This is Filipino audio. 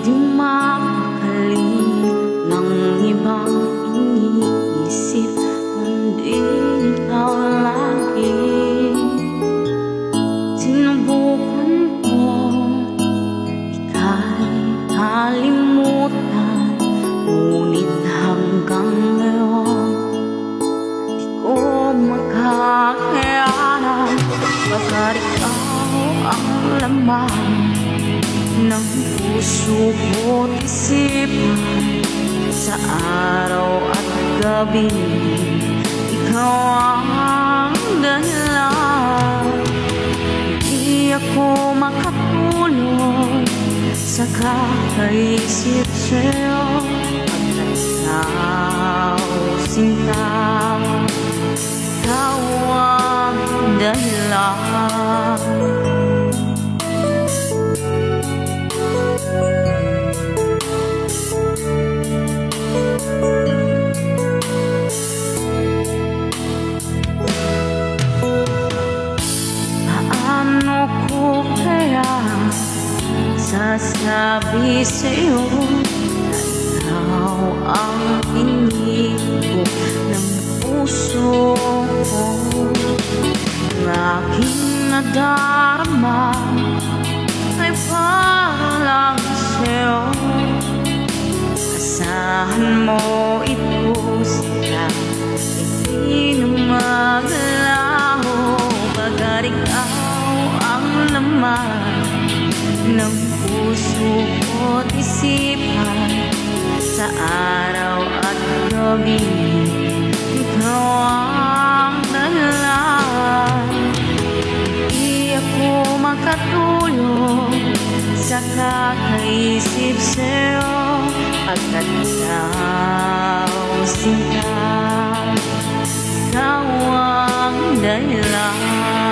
di mapakali ng ibang iniisip, kundi ikaw lagi. Sinubukan ko ika'y kalimutan, ngunit hanggang ngayon di ko makakayanan. Baga't ikaw ang laman ng puso ko't isipan, sa araw at gabi ikaw ang dahilan. Di ako makatulog sa kakaisip sa'yo, pagkat ikaw sinta, ikaw ang dahilan. Paano ko kaya sasabi sa'yo na ikaw ang inigo ng puso ko? Ang aking nadarama ay para lang sa'yo. Asahan mo ito sila, hindi na maglaho. Baga't ikaw ang laman ng puso ko't isipan, sa araw at gabi ikaw ang dahilan. Di ako makatulog sa kakaisip sa'yo, pagkat ikaw sinta, ikaw ang dahilan.